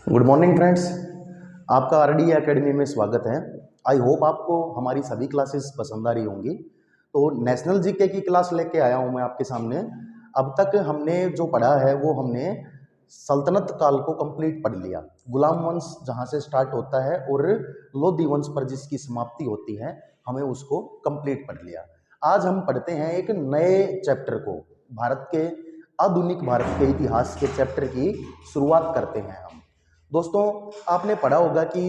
Good morning friends, आपका RD academy में स्वागत है। आई होप आपको हमारी सभी क्लासेस पसंद आ रही होंगी। तो नेशनल जीके की क्लास लेके आया हूँ मैं आपके सामने। अब तक हमने जो पढ़ा है वो हमने सल्तनत काल को कंप्लीट पढ़ लिया। गुलाम वंश जहाँ से स्टार्ट होता है और लोधी वंश पर जिसकी समाप्ति होती है, हमें उसको कंप्लीट पढ़ लिया। आज हम पढ़ते हैं एक नए चैप्टर को, भारत के आधुनिक भारत के इतिहास के चैप्टर की शुरुआत करते हैं हम। दोस्तों, आपने पढ़ा होगा कि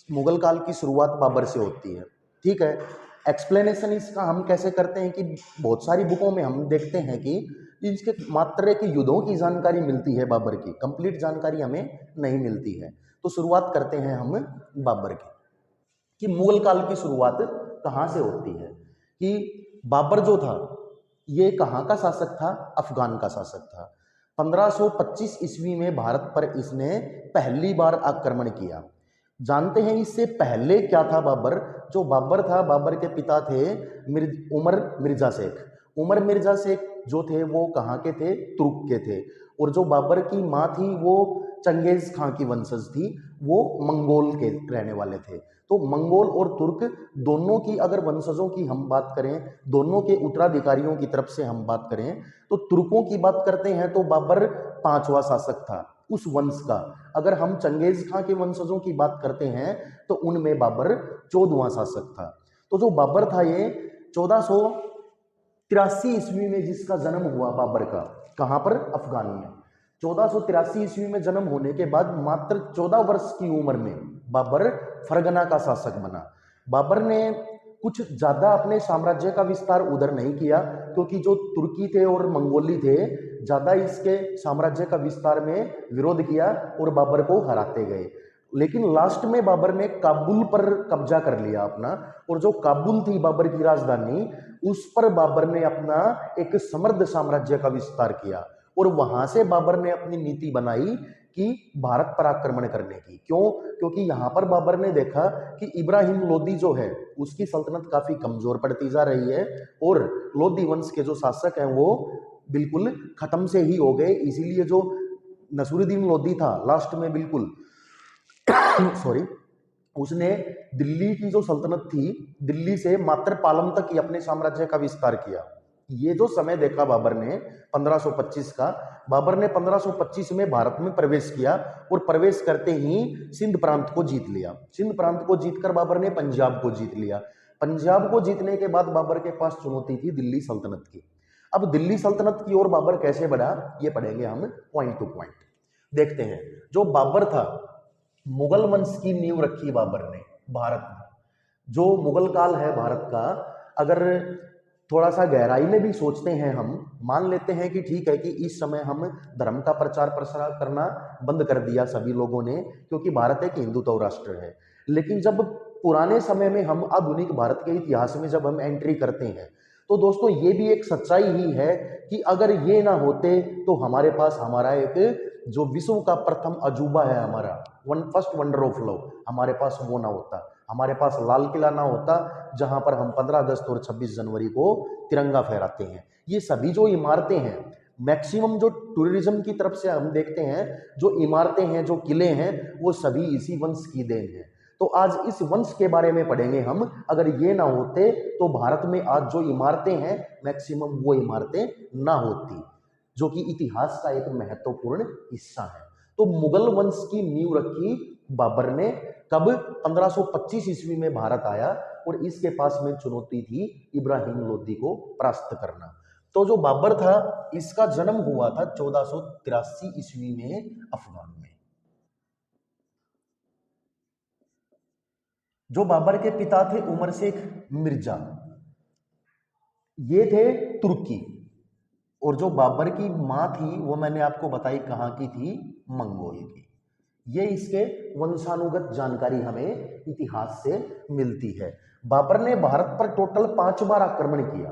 मुगल काल की शुरुआत बाबर से होती है, ठीक है। एक्सप्लेनेशन इसका हम कैसे करते हैं कि बहुत सारी बुकों में हम देखते हैं कि इसके मात्र के युद्धों की जानकारी मिलती है, बाबर की कंप्लीट जानकारी हमें नहीं मिलती है। तो शुरुआत करते हैं हम बाबर की, कि मुगल काल की शुरुआत कहाँ से होती है। कि बाबर जो था ये कहाँ का शासक था? अफगान का शासक था। 1525 ईस्वी में भारत पर इसने पहली बार आक्रमण किया। जानते हैं इससे पहले क्या था बाबर? जो बाबर था, बाबर के पिता थे उमर मिर्जा शेख। उमर मिर्जा शेख जो थे वो कहाँ के थे? तुर्क के थे। और जो बाबर की माँ थी वो चंगेज खां की वंशज थी, वो मंगोल के रहने वाले थे। तो मंगोल और तुर्क दोनों की अगर वंशजों की हम बात करें, दोनों के उत्तराधिकारियों की तरफ से हम बात करें, तो तुर्कों की बात करते हैं तो बाबर पांचवा शासक था उस वंश का। अगर हम चंगेज खां के वंशजों की बात करते हैं तो उनमें बाबर 14वां शासक था। तो जो बाबर था ये 1483 ईस्वी में जिसका जन्म हुआ बाबर का, कहां पर? अफगान में। 1483 ईस्वी में जन्म होने के बाद मात्र 14 वर्ष की उम्र में बाबर फरगना का शासक बना। बाबर ने कुछ ज्यादा अपने साम्राज्य का विस्तार उधर नहीं किया, क्योंकि जो तुर्की थे और मंगोली थे ज्यादा इसके साम्राज्य का विस्तार में विरोध किया और बाबर को हराते गए। लेकिन लास्ट में बाबर ने काबुल पर कब्जा कर लिया अपना, और जो काबुल थी बाबर की राजधानी, उस पर बाबर ने अपना एक समृद्ध साम्राज्य का विस्तार किया। और वहां से बाबर ने अपनी नीति बनाई कि भारत पर आक्रमण करने की। क्यों? क्योंकि यहां पर बाबर ने देखा कि इब्राहिम लोदी जो है उसकी सल्तनत काफी कमजोर पड़ती जा रही है, और लोदी वंश के जो शासक हैं वो बिल्कुल खत्म से ही हो गए। इसीलिए जो नसरुद्दीन लोदी था लास्ट में बिल्कुल सॉरी, उसने दिल्ली की जो सल्तनत थी, दिल्ली से मात्र पालम तक ही अपने साम्राज्य का विस्तार किया। ये जो समय देखा बाबर ने 1525 का, बाबर ने 1525 में भारत में प्रवेश किया, और प्रवेश करते ही सिंध प्रांत को जीत लिया। सिंध प्रांत को जीतकर बाबर ने पंजाब को जीत लिया। पंजाब को जीतने के बाद बाबर के पास चुनौती थी दिल्ली सल्तनत की। अब दिल्ली सल्तनत की ओर बाबर कैसे बढ़ा, ये पढ़ेंगे हम पॉइंट टू पॉइंट। देखते हैं, जो बाबर था, मुगल वंश की नींव रखी बाबर ने भारत में। जो मुगल काल है भारत का, अगर थोड़ा सा गहराई में भी सोचते हैं, हम मान लेते हैं कि ठीक है कि इस समय हम धर्म का प्रचार प्रसार करना बंद कर दिया सभी लोगों ने, क्योंकि भारत एक हिंदुत्व राष्ट्र है। लेकिन जब पुराने समय में हम आधुनिक भारत के इतिहास में जब हम एंट्री करते हैं, तो दोस्तों ये भी एक सच्चाई ही है कि अगर ये ना होते तो हमारे पास हमारा एक जो विश्व का प्रथम अजूबा है, हमारा फर्स्ट वंडर ऑफ लव, हमारे पास वो ना होता। हमारे पास लाल किला ना होता जहां पर हम 15 अगस्त और 26 जनवरी को तिरंगा फहराते हैं। ये सभी जो इमारतें हैं, मैक्सिमम जो टूरिज्म की तरफ से हम देखते हैं, जो इमारतें हैं, जो किले हैं, वो सभी इसी वंश की देन है। तो आज इस वंश के बारे में पढ़ेंगे हम। अगर ये ना होते तो भारत में आज जो इमारतें हैं, मैक्सिमम वो इमारतें ना होती, जो कि इतिहास का एक महत्वपूर्ण हिस्सा है। तो मुगल वंश की नींव रखी बाबर ने कब? 1525 ईस्वी में भारत आया, और इसके पास में चुनौती थी इब्राहिम लोदी को परास्त करना। तो जो बाबर था, इसका जन्म हुआ था 1483 ईस्वी में अफगान में। जो बाबर के पिता थे उमर शेख मिर्जा, ये थे तुर्की। और जो बाबर की मां थी वो मैंने आपको बताई कहाँ की थी? मंगोल की। ये इसके वंशानुगत जानकारी हमें इतिहास से मिलती है। बाबर ने भारत पर टोटल 5 बार आक्रमण किया।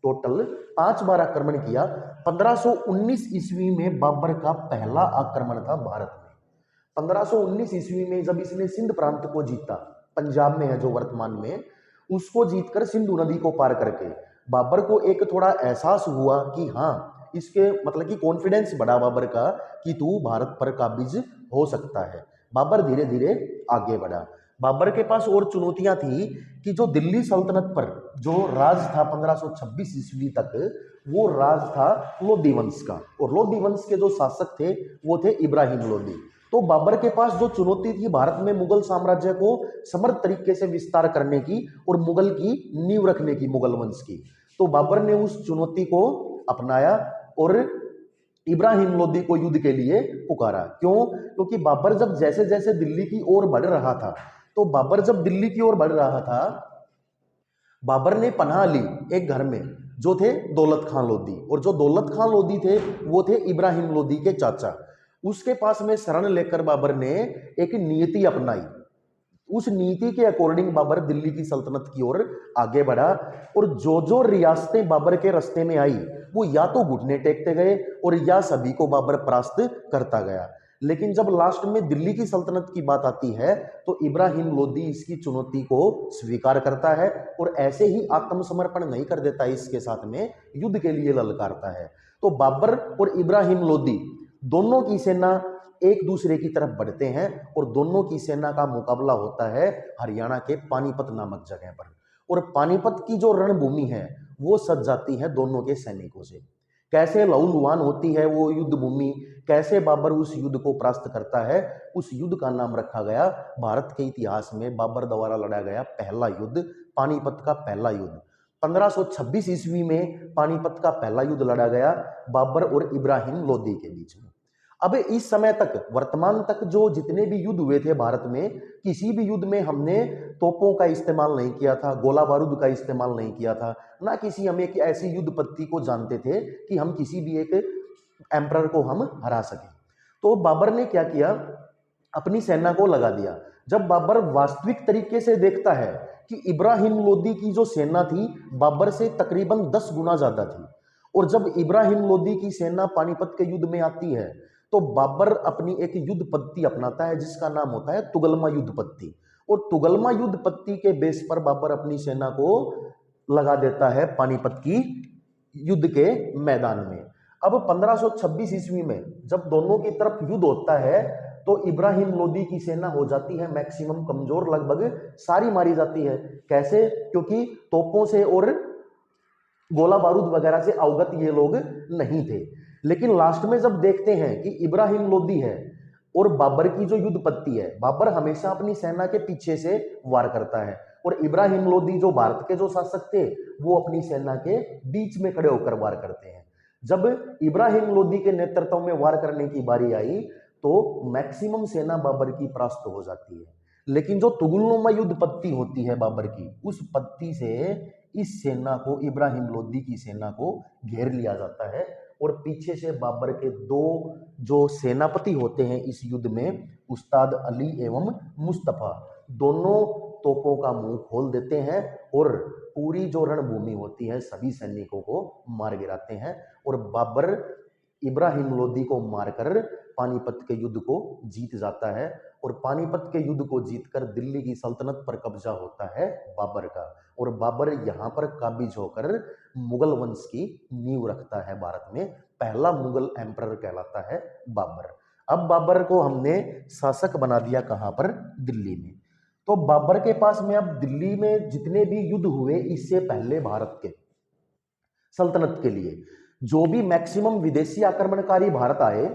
टोटल 5 बार आक्रमण किया। 1519 ईस्वी में बाबर का पहला आक्रमण था भारत में। 1519 ईस्वी में जब इसने सिंध प्रांत को जीता, पंजाब में है जो वर्तमान में, उसको जीतकर सिंधु नदी को पार करके बाबर को एक थोड़ा एहसास हुआ कि हाँ, इसके मतलब कि कॉन्फिडेंस बढ़ा बाबर का कि तू भारत पर काबिज हो सकता है। बाबर धीरे धीरे आगे बढ़ा। बाबर के पास और चुनौतियां थी कि जो दिल्ली सल्तनत पर जो राज था 1526 ईस्वी तक, वो राज था लोधी वंश का, और लोधी वंश के जो शासक थे वो थे इब्राहिम लोधी। तो बाबर के पास जो चुनौती थी भारत में मुगल साम्राज्य को समर्थ तरीके से विस्तार करने की और मुगल की नींव रखने की, मुगल वंश की, तो बाबर ने उस चुनौती को अपनाया और इब्राहिम लोदी को युद्ध के लिए पुकारा। क्यों? क्योंकि बाबर जब जैसे जैसे दिल्ली की ओर बढ़ रहा था, तो बाबर जब दिल्ली की ओर बढ़ रहा था, बाबर ने पनाह ली एक घर में, जो थे दौलत खां लोधी, और जो दौलत खां लोधी थे वो थे इब्राहिम लोधी के चाचा। उसके पास में शरण लेकर बाबर ने एक नीति अपनाई। उस नीति के अकॉर्डिंग बाबर दिल्ली की सल्तनत की ओर आगे बढ़ा, और जो जो रियासतें बाबर के रास्ते में आई वो या तो घुटने टेकते गए और या सभी को बाबर परास्त करता गया। लेकिन जब लास्ट में दिल्ली की सल्तनत की बात आती है तो इब्राहिम लोदी इसकी चुनौती को स्वीकार करता है और ऐसे ही आत्मसमर्पण नहीं कर देता, इसके साथ में युद्ध के लिए ललकारता है। तो बाबर और इब्राहिम लोदी दोनों की सेना एक दूसरे की तरफ बढ़ते हैं और दोनों की सेना का मुकाबला होता है हरियाणा के पानीपत नामक जगह पर। और पानीपत की जो रणभूमि है वो सज जाती है दोनों के सैनिकों से। कैसे लहूलुहान होती है वो युद्ध भूमि, कैसे बाबर उस युद्ध को परास्त करता है, उस युद्ध का नाम रखा गया भारत के इतिहास में बाबर द्वारा लड़ा गया पहला युद्ध, पानीपत का पहला युद्ध। 1526 ईस्वी में पानीपत का पहला युद्ध लड़ा गया बाबर और इब्राहिम लोदी के बीच में। अब इस समय तक, वर्तमान तक जो जितने भी युद्ध हुए थे भारत में, किसी भी युद्ध में हमने तोपों का इस्तेमाल नहीं किया था, गोला बारूद का इस्तेमाल नहीं किया था, ना किसी हम एक ऐसी युद्ध पद्धति को जानते थे कि हम किसी भी एक एम्परर को हम हरा सकें। तो बाबर ने क्या किया, अपनी सेना को लगा दिया। जब बाबर वास्तविक तरीके से देखता है कि इब्राहिम लोदी की जो सेना थी बाबर से तकरीबन 10 गुना ज्यादा थी, और जब इब्राहिम लोदी की सेना पानीपत के युद्ध में आती है तो बाबर अपनी एक युद्ध पद्धति अपनाता है जिसका नाम होता है तुगलमा युद्ध पद्धति। और तुगलमा युद्ध पद्धति के बेस पर बाबर अपनी सेना को लगा देता है पानीपत की युद्ध के मैदान में। अब 1526 ईस्वी में जब दोनों की तरफ युद्ध होता है तो इब्राहिम लोदी की सेना हो जाती है मैक्सिमम कमजोर, लगभग सारी मारी जाती है। कैसे? क्योंकि तोपों से और गोला बारूद वगैरह से अवगत ये लोग नहीं थे। लेकिन लास्ट में जब देखते हैं कि इब्राहिम लोदी है और बाबर की जो युद्ध पद्धति है, बाबर हमेशा अपनी सेना के पीछे से वार करता है और इब्राहिम लोदी जो भारत के जो शासक थे वो अपनी सेना के बीच में खड़े होकर वार करते हैं। जब इब्राहिम लोदी के नेतृत्व में वार करने की बारी आई तो मैक्सिमम सेना बाबर की परास्त हो जाती है। लेकिन जो तुगलनुमा युद्ध पद्धति होती है बाबर की, उस पद्धति से इस सेना को, इब्राहिम लोदी की सेना को घेर लिया जाता है और पीछे से बाबर के दो जो सेनापति होते हैं इस युद्ध में, उस्ताद अली एवं मुस्तफा, दोनों तोपों का मुंह खोल देते हैं और पूरी जो रणभूमि होती है सभी सैनिकों को मार गिराते हैं। और बाबर इब्राहिम लोदी को मारकर पानीपत के युद्ध को जीत जाता है और पानीपत के युद्ध को जीतकर दिल्ली की सल्तनत पर कब्जा होता है बाबर का। और बाबर यहाँ पर काबिज होकर मुगल वंश की नींव रखता है भारत में। पहला मुगल एम्परर कहलाता है बाबर। अब बाबर को हमने शासक बना दिया कहाँ पर? दिल्ली में। तो बाबर के पास में अब दिल्ली में जितने भी युद्ध हुए इससे पहले भारत के सल्तनत के लिए, जो भी मैक्सिमम विदेशी आक्रमणकारी भारत आए,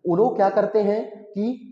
उन्होंने क्या करते हैं कि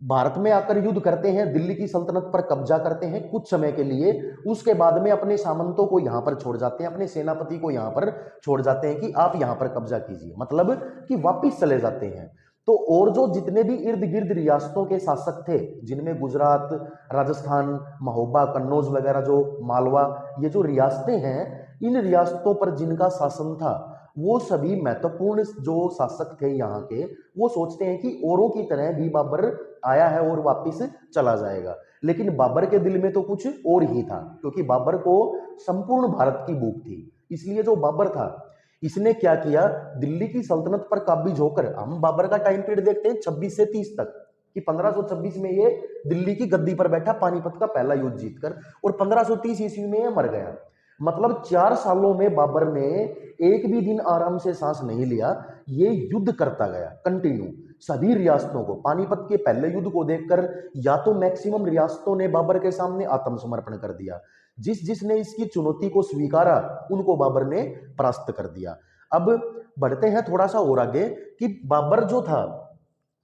भारत में आकर युद्ध करते हैं, दिल्ली की सल्तनत पर कब्जा करते हैं कुछ समय के लिए, उसके बाद में अपने सामंतों को यहां पर छोड़ जाते हैं, अपने सेनापति को यहां पर छोड़ जाते हैं कि आप यहां पर कब्जा कीजिए, मतलब कि वापिस चले जाते हैं। तो और जो जितने भी इर्द गिर्द रियासतों के शासक थे, जिनमें गुजरात, राजस्थान, महोबा, कन्नौज वगैरह, जो मालवा, ये जो रियासतें हैं, इन रियासतों पर जिनका शासन था वो सभी महत्वपूर्ण जो शासक थे यहाँ के, वो सोचते हैं कि औरों की तरह भी बाबर आया है और वापस चला जाएगा। लेकिन बाबर के दिल में तो कुछ और ही था, क्योंकि बाबर को संपूर्ण भारत की भूख थी। इसलिए जो बाबर था इसने क्या किया, दिल्ली की सल्तनत पर काबिज होकर, हम बाबर का टाइम पीरियड देखते हैं 26 से 30 तक, कि 1526 में ये दिल्ली की गद्दी पर बैठा पानीपत का पहला युद्ध जीतकर, और 1530 ईस्वी में ये मर गया। मतलब 4 सालों में बाबर ने एक भी दिन आराम से सांस नहीं लिया। ये युद्ध करता गया कंटिन्यू सभी रियासतों को। पानीपत के पहले युद्ध को देखकर या तो मैक्सिमम रियासतों ने बाबर के सामने आत्मसमर्पण कर दिया, जिसने इसकी चुनौती को स्वीकारा उनको बाबर ने परास्त कर दिया। अब बढ़ते हैं थोड़ा सा और आगे कि बाबर जो था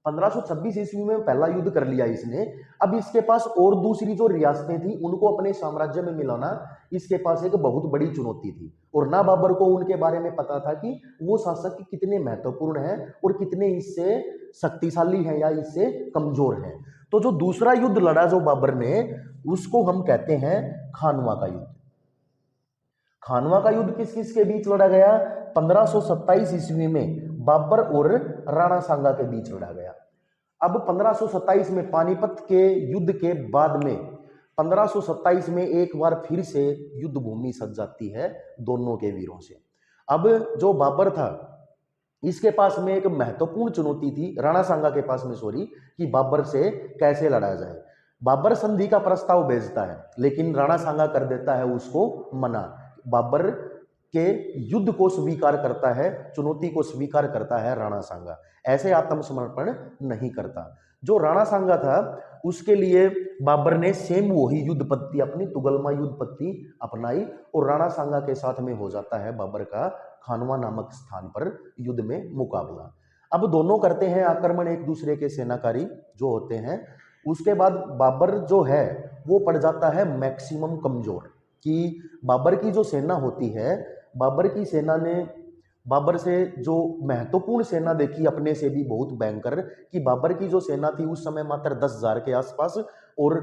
1526 ईस्वी में पहला युद्ध कर लिया इसने। अब इसके पास और दूसरी जो रियासतें थी उनको अपने साम्राज्य में मिलाना इसके पास एक बहुत बड़ी चुनौती थी, और ना बाबर को उनके बारे में पता था कि वो शासक कितने महत्वपूर्ण हैं और कितने इससे शक्तिशाली हैं या इससे कमजोर हैं। तो जो दूसरा युद्ध लड़ा जो बाबर ने, उसको हम कहते हैं खानवा का युद्ध। खानवा का युद्ध किस किस के बीच लड़ा गया? 1527 ईस्वी में बाबर और राणा सांगा के बीच लड़ा गया। अब 1527 में पानीपत के युद्ध के बाद में 1527 में एक बार फिर से युद्ध भूमि सज जाती है दोनों के वीरों से। अब जो बाबर था इसके पास में एक महत्वपूर्ण चुनौती थी, राणा सांगा के पास में सॉरी, कि बाबर से कैसे लड़ा जाए। बाबर संधि का प्रस्ताव भेजता है लेकिन राणा सांगा कर देता है उसको मना। बाबर के युद्ध को स्वीकार करता है, चुनौती को स्वीकार करता है राणा सांगा, ऐसे आत्मसमर्पण नहीं करता। जो राणा सांगा था उसके लिए बाबर ने सेम वही युद्ध पद्धति अपनी तुगलमा युद्ध पद्धति अपनाई और राणा सांगा के साथ में हो जाता है बाबर का खानवा नामक स्थान पर युद्ध में मुकाबला। अब दोनों करते हैं आक्रमण एक दूसरे के सेनाकारी जो होते हैं। उसके बाद बाबर जो है वो पड़ जाता है मैक्सिमम कमजोर, कि बाबर की जो सेना होती है, बाबर की सेना ने बाबर से जो महत्वपूर्ण सेना देखी अपने से भी बहुत भयंकर, कि बाबर की जो सेना थी उस समय मात्र 10,000 के आसपास, और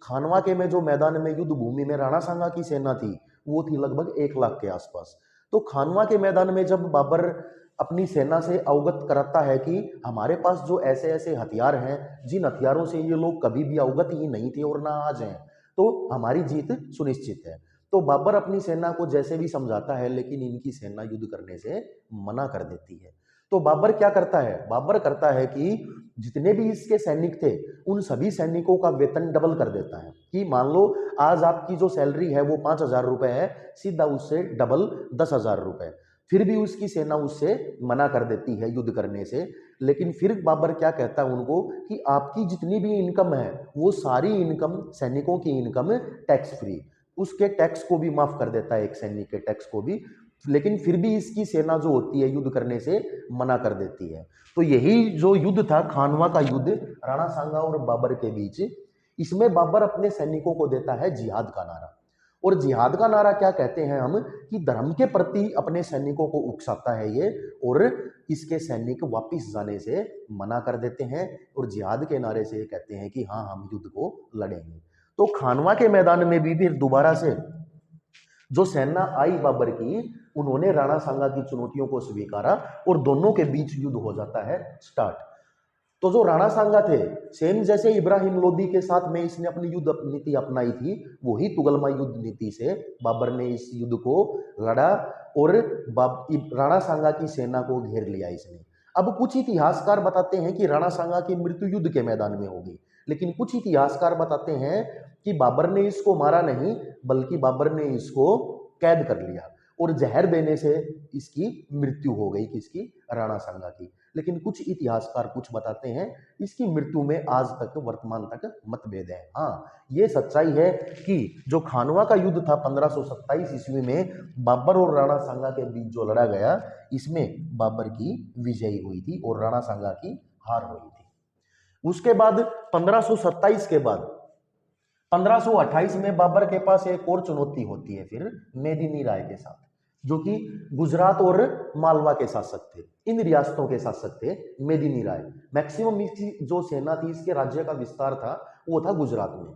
खानवा के में जो मैदान में युद्ध भूमि में राणा सांगा की सेना थी वो थी लगभग 1 लाख के आसपास। तो खानवा के मैदान में जब बाबर अपनी सेना से अवगत कराता है कि हमारे पास जो ऐसे ऐसे हथियार हैं जिन हथियारों से ये लोग कभी भी अवगत ही नहीं थे और ना आज हैं, तो हमारी जीत सुनिश्चित है। तो बाबर अपनी सेना को जैसे भी समझाता है लेकिन इनकी सेना युद्ध करने से मना कर देती है। तो बाबर क्या करता है? बाबर करता है कि जितने भी इसके सैनिक थे उन सभी सैनिकों का वेतन डबल कर देता है, कि मान लो आज आपकी जो सैलरी है वो 5,000 रुपए है, सीधा उससे डबल 10,000 रुपए। फिर भी उसकी सेना उससे मना कर देती है युद्ध करने से। लेकिन फिर बाबर क्या कहता है उनको कि आपकी जितनी भी इनकम है वो सारी इनकम, सैनिकों की इनकम टैक्स फ्री, उसके टैक्स को भी माफ कर देता है, एक सैनिक के टैक्स को भी। लेकिन फिर भी इसकी सेना जो होती है युद्ध करने से मना कर देती है। तो यही जो युद्ध था खानवा का युद्ध राणा सांगा और बाबर के बीच, इसमें बाबर अपने सैनिकों को देता है जिहाद का नारा। और जिहाद का नारा क्या कहते हैं हम, कि धर्म के प्रति अपने सैनिकों को उकसाता है ये, और इसके सैनिक वापिस जाने से मना कर देते हैं और जिहाद के नारे से कहते हैं कि हाँ हम युद्ध को लड़ेंगे। तो खानवा के मैदान में भी फिर दोबारा से जो सेना आई बाबर की, उन्होंने राणा सांगा की चुनौतियों को स्वीकारा और दोनों के बीच युद्ध हो जाता है स्टार्ट। तो जो राणा सांगा थे, सेम जैसे इब्राहिम लोदी के साथ में इसने अपनी युद्ध नीति अपनाई थी, वही तुगलमा युद्ध नीति से बाबर ने इस युद्ध को लड़ा और राणा सांगा की सेना को घेर लिया इसने। अब कुछ इतिहासकार बताते हैं कि राणा सांगा की मृत्यु युद्ध के मैदान में होगी, लेकिन कुछ इतिहासकार बताते हैं कि बाबर ने इसको मारा नहीं, बल्कि बाबर ने इसको कैद कर लिया और जहर देने से इसकी मृत्यु हो गई, किसकी? राणा सांगा की। लेकिन कुछ इतिहासकार कुछ बताते हैं इसकी मृत्यु में आज तक वर्तमान तक मतभेद है। हाँ, ये सच्चाई है कि जो खानवा का युद्ध था 1527 ईस्वी में बाबर और राणा सांगा के बीच जो लड़ा गया, इसमें बाबर की विजयी हुई थी और राणा सांगा की हार हुई थी। उसके बाद 1527 के बाद 1528 में बाबर के पास एक और चुनौती होती है फिर मेदिनी राय के साथ, जो कि गुजरात और मालवा के शासक थे। इन रियासतों के शासक थे मेदिनी राय। मैक्सिमम इसकी जो सेना थी, इसके राज्य का विस्तार था, वो था गुजरात में।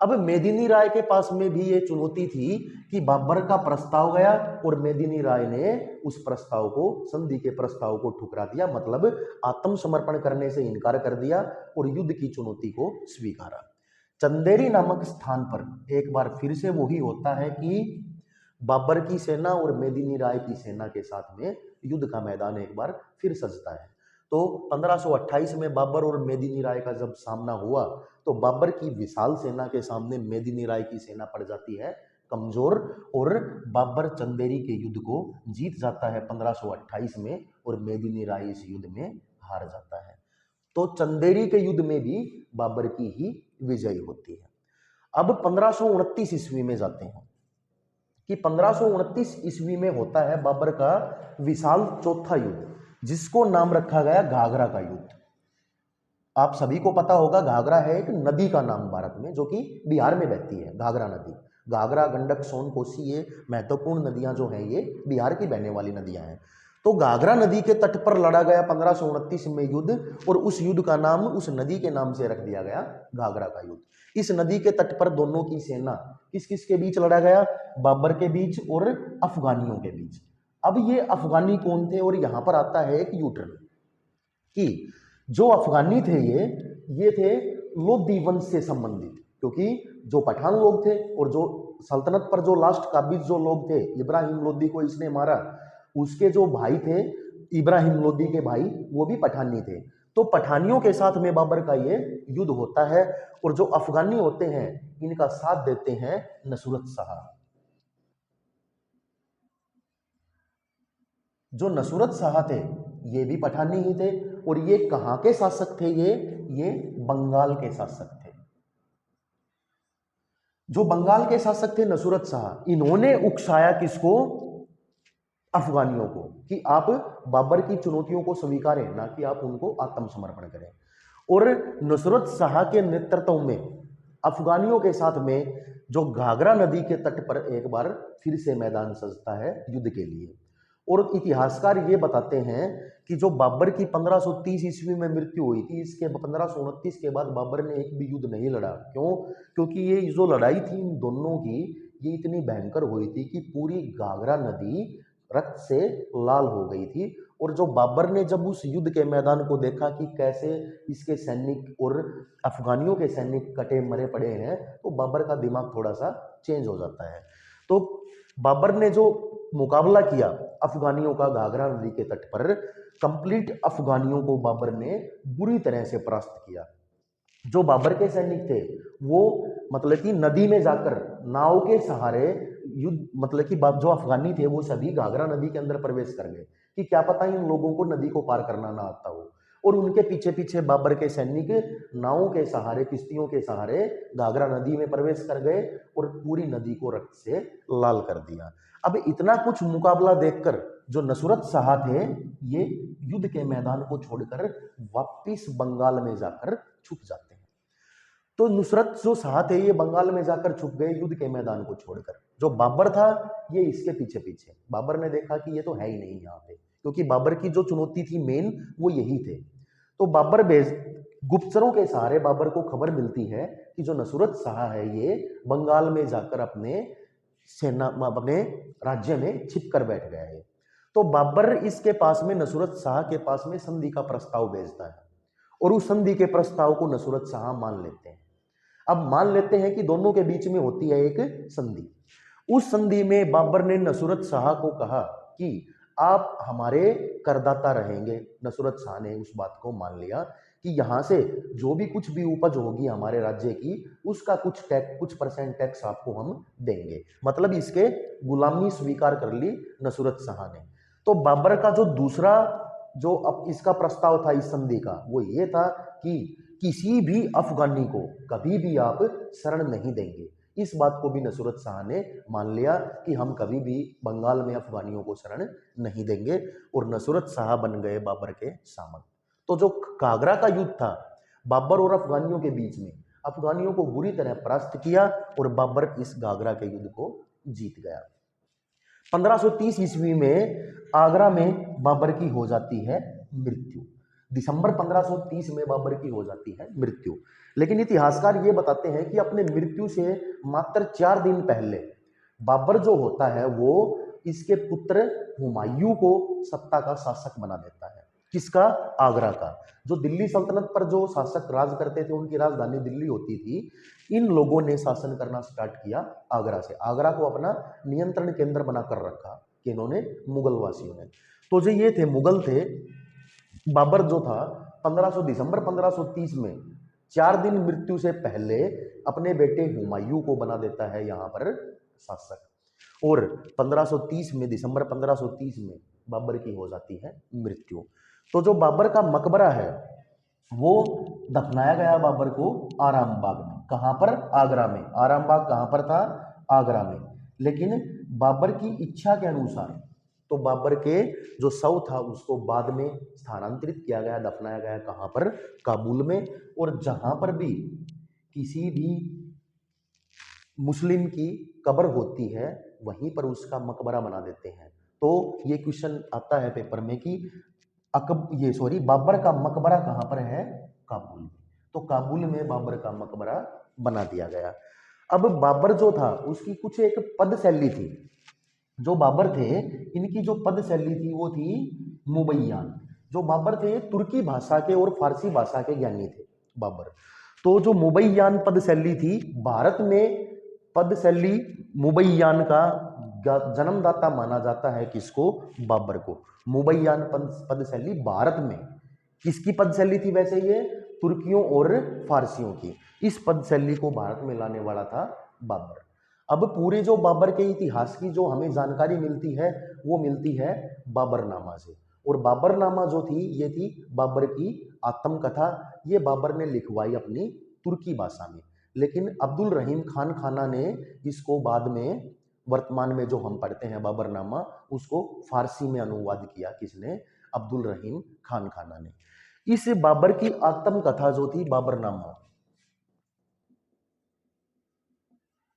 अब मेदिनी राय के पास में भी ये चुनौती थी कि बाबर का प्रस्ताव गया और मेदिनी राय ने उस प्रस्ताव को, संधि के प्रस्ताव को ठुकरा दिया, मतलब आत्मसमर्पण करने से इनकार कर दिया और युद्ध की चुनौती को स्वीकारा। चंदेरी नामक स्थान पर एक बार फिर से वही होता है कि बाबर की सेना और मेदिनी राय की सेना के साथ में युद्ध का मैदान एक बार फिर सजता है। तो 1528 में बाबर और मेदिनी राय का जब सामना हुआ तो बाबर की विशाल सेना के सामने मेदिनी राय की सेना पड़ जाती है कमजोर, और बाबर चंदेरी के युद्ध को जीत जाता है 1528 में, और मेदिनी राय इस युद्ध में हार जाता है। तो चंदेरी के युद्ध में भी बाबर की ही विजय होती है। अब 1529 ईस्वी में जाते हैं कि 1529 ईस्वी में होता है बाबर का विशाल चौथा युद्ध, जिसको नाम रखा गया घाघरा का युद्ध। आप सभी को पता होगा घाघरा है एक नदी का नाम भारत में, जो कि बिहार में बहती है, घाघरा नदी। घाघरा, गंडक, सोन, कोसी, ये महत्वपूर्ण नदियां जो हैं ये बिहार की बहने वाली नदियां हैं। तो घाघरा नदी के तट पर लड़ा गया 1529 में युद्ध, और उस युद्ध का नाम उस नदी के नाम से रख दिया गया घाघरा का युद्ध। इस नदी के तट पर दोनों की सेना किस किस के बीच लड़ा गया? बाबर के बीच और अफगानियों के बीच। अब ये अफगानी कौन थे? और यहां पर आता है एक यूटर्न कि जो अफगानी थे ये थे लोधी वंश से संबंधित, क्योंकि जो पठान लोग थे और जो सल्तनत पर जो लास्ट काबिज जो लोग थे, इब्राहिम लोदी को इसने मारा, उसके जो भाई थे इब्राहिम लोदी के भाई, वो भी पठानी थे। तो पठानियों के साथ में बाबर का ये युद्ध होता है, और जो अफगानी होते हैं इनका साथ देते हैं नसरत शाह। जो नसरत शाह थे ये भी पठानी ही थे, और ये कहां के शासक थे? ये बंगाल के शासक थे। जो बंगाल के शासक थे नसरत शाह, इन्होंने उकसाया किसको? अफगानियों को, कि आप बाबर की चुनौतियों को स्वीकारें, ना कि आप उनको आत्मसमर्पण करें। और नसरत शाह के नेतृत्व में अफगानियों के साथ में जो घाघरा नदी के तट पर एक बार फिर से मैदान सजता है युद्ध के लिए। और इतिहासकार ये बताते हैं कि जो बाबर की 1530 ईस्वी में मृत्यु हुई थी, इसके 1529 के बाद बाबर ने एक भी युद्ध नहीं लड़ा। क्यों? क्योंकि ये जो लड़ाई थी इन दोनों की, ये इतनी भयंकर हुई थी कि पूरी घाघरा नदी रक्त से लाल हो गई थी। और जो बाबर ने जब उस युद्ध के मैदान को देखा कि कैसे इसके सैनिक और अफगानियों के सैनिक कटे मरे पड़े हैं, तो बाबर का दिमाग थोड़ा सा चेंज हो जाता है। तो बाबर ने जो मुकाबला किया अफगानियों का घाघरा नदी के तट पर, कंप्लीट अफगानियों को बाबर ने बुरी तरह से परास्त किया। जो बाबर के सैनिक थे वो मतलब कि नदी में जाकर नाव के सहारे युद्ध, मतलब कि जो अफगानी थे वो सभी घाघरा नदी के अंदर प्रवेश कर गए, कि क्या पता इन लोगों को नदी को पार करना ना आता हो। और उनके पीछे पीछे बाबर के सैनिक नावों के सहारे, किश्तियों के सहारे घाघरा नदी में प्रवेश कर गए और पूरी नदी को रक्त से लाल कर दिया। अब इतना कुछ मुकाबला देखकर जो नसरत शाह थे ये युद्ध के मैदान को छोड़कर वापिस बंगाल में जाकर छुप जाते हैं। तो नुसरत जो शाह थे ये बंगाल में जाकर छुप गए युद्ध के मैदान को छोड़कर। जो बाबर था ये इसके पीछे पीछे। बाबर ने देखा कि ये तो है ही नहीं यहाँ पे, क्योंकि बाबर की जो चुनौती थी मेन वो यही थे। तो बाबर गुप्तचरों के सहारे बाबर को खबर मिलती है कि जो नसरत शाह है ये बंगाल में जाकर अपने सेना अपने राज्य में छिप कर बैठ गया है। तो बाबर इसके पास में, नसरत शाह के पास में संधि का प्रस्ताव भेजता है, और उस संधि के प्रस्ताव को नसरत शाह मान लेते हैं। अब मान लेते हैं कि दोनों के बीच में होती है एक संधि। उस संधि में बाबर ने नसरत शाह को कहा कि आप हमारे करदाता रहेंगे। नसरत शाह ने उस बात को मान लिया कि यहाँ से जो भी कुछ भी उपज होगी हमारे राज्य की, उसका कुछ परसेंट टैक्स आपको हम देंगे। मतलब इसके गुलामी स्वीकार कर ली नसरत शाह ने। तो बाबर का जो दूसरा जो अब इसका प्रस्ताव था इस संधि का, वो ये था कि किसी भी अफगानी को कभी भी आप शरण नहीं देंगे। इस बात को भी नसरत शाह ने मान लिया कि हम कभी भी बंगाल में अफगानियों को शरण नहीं देंगे, और नसरत शाह बन गए बाबर के सामंत। तो जो घाघरा का युद्ध था बाबर और अफगानियों के बीच में, अफगानियों को बुरी तरह परास्त किया और बाबर इस घाघरा के युद्ध को जीत गया। 1530 ईस्वी में आगरा में बाबर की हो जाती है मृत्यु। दिसंबर 1530 में बाबर की हो जाती है मृत्यु। लेकिन इतिहासकार ये बताते हैं कि अपने मृत्यु से मात्र 4 दिन पहले बाबर जो होता है वो इसके पुत्र हुमायूं को सत्ता का शासक बना देता है। किसका? आगरा का। जो दिल्ली सल्तनत पर जो शासक राज करते थे, उनकी राजधानी दिल्ली होती थी, इन लोगों ने शासन करना स्टार्ट किया आगरा से। आगरा को अपना नियंत्रण केंद्र बनाकर रखा कि इन्होंने, मुगल वासियों ने। तो जो ये थे मुगल थे, बाबर जो था दिसंबर 1530 में 4 दिन मृत्यु से पहले अपने बेटे हुमायूं को बना देता है यहाँ पर शासक। और 1530 में, दिसंबर 1530 में बाबर की हो जाती है मृत्यु। तो जो बाबर का मकबरा है वो दफनाया गया बाबर को आराम बाग में। कहाँ पर? आगरा में। आराम बाग कहाँ पर था? आगरा में। लेकिन बाबर की इच्छा के अनुसार तो बाबर के जो शव था उसको बाद में स्थानांतरित किया गया, दफनाया गया कहाँ पर? काबुल में। और जहां पर भी किसी भी मुस्लिम की कब्र होती है वहीं पर उसका मकबरा बना देते हैं। तो ये क्वेश्चन आता है पेपर में कि बाबर का मकबरा कहाँ पर है? काबुल में। तो काबुल में बाबर का मकबरा बना दिया गया। अब बाबर जो था उसकी कुछ एक पद शैली थी। जो बाबर थे इनकी जो पद शैली थी वो थी मुबैयान। जो बाबर थे तुर्की भाषा के और फारसी भाषा के ज्ञानी थे बाबर। तो जो मुबैयान पद शैली थी, भारत में पद शैली मुबैयान का जन्मदाता माना जाता है किसको? बाबर को। मुबैयान पद शैली भारत में किसकी पद शैली थी वैसे? ये तुर्कियों और फारसियों की। इस पद शैली को भारत में लाने वाला था बाबर। अब पूरे जो बाबर के इतिहास की जो हमें जानकारी मिलती है वो मिलती है बाबरनामा से। और बाबरनामा जो थी ये थी बाबर की आत्मकथा। ये बाबर ने लिखवाई अपनी तुर्की भाषा में। लेकिन अब्दुल रहीम खान खाना ने इसको बाद में, वर्तमान में जो हम पढ़ते हैं बाबरनामा, उसको फारसी में अनुवाद किया। किसने? अब्दुल रहीम खान खाना ने। इस बाबर की आत्मकथा जो थी बाबरनामा,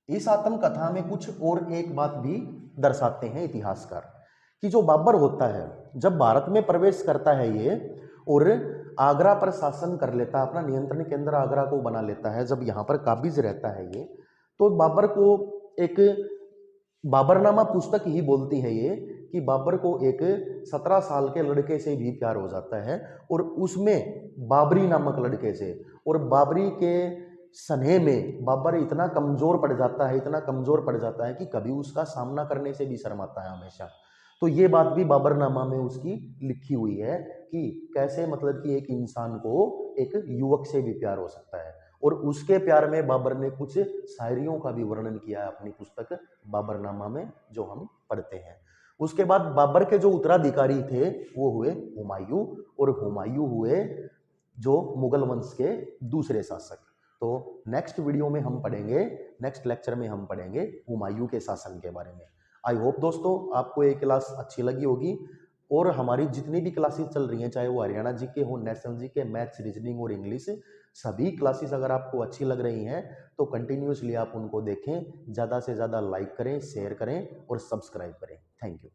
इस आत्मकथा में कुछ और एक बात भी दर्शाते हैं इतिहासकार कि जो बाबर होता है जब भारत में प्रवेश करता है ये और आगरा पर शासन कर लेता है, अपना नियंत्रण केंद्र आगरा को बना लेता है, जब यहाँ पर काबिज रहता है ये, तो बाबर को एक बाबरनामा पुस्तक ही बोलती है ये कि बाबर को एक 17 साल के लड़के से भी प्यार हो जाता है और उसमें बाबरी नामक लड़के से। और बाबरी के स्नेह में बाबर इतना कमजोर पड़ जाता है, इतना कमजोर पड़ जाता है कि कभी उसका सामना करने से भी शर्माता है हमेशा। तो ये बात भी बाबरनामा में उसकी लिखी हुई है कि कैसे मतलब कि एक इंसान को एक युवक से भी प्यार हो सकता है। और उसके प्यार में बाबर ने कुछ शायरियों का भी वर्णन किया है अपनी पुस्तक बाबरनामा में, जो हम पढ़ते हैं। उसके बाद बाबर के जो उत्तराधिकारी थे वो हुए हुमायूं, और हुमायूं हुए जो मुगल वंश के दूसरे शासक। तो नेक्स्ट वीडियो में हम पढ़ेंगे, नेक्स्ट लेक्चर में हम पढ़ेंगे हुमायूं के शासन के बारे में। आई होप दोस्तों आपको ये क्लास अच्छी लगी होगी। और हमारी जितनी भी क्लासेस चल रही हैं, चाहे वो हरियाणा जी के हो, नेशनल जी के, मैथ्स, रीजनिंग और इंग्लिश, सभी क्लासेस अगर आपको अच्छी लग रही हैं तो कंटिन्यूसली आप उनको देखें, ज़्यादा से ज़्यादा लाइक करें, शेयर करें और सब्सक्राइब करें। Thank you.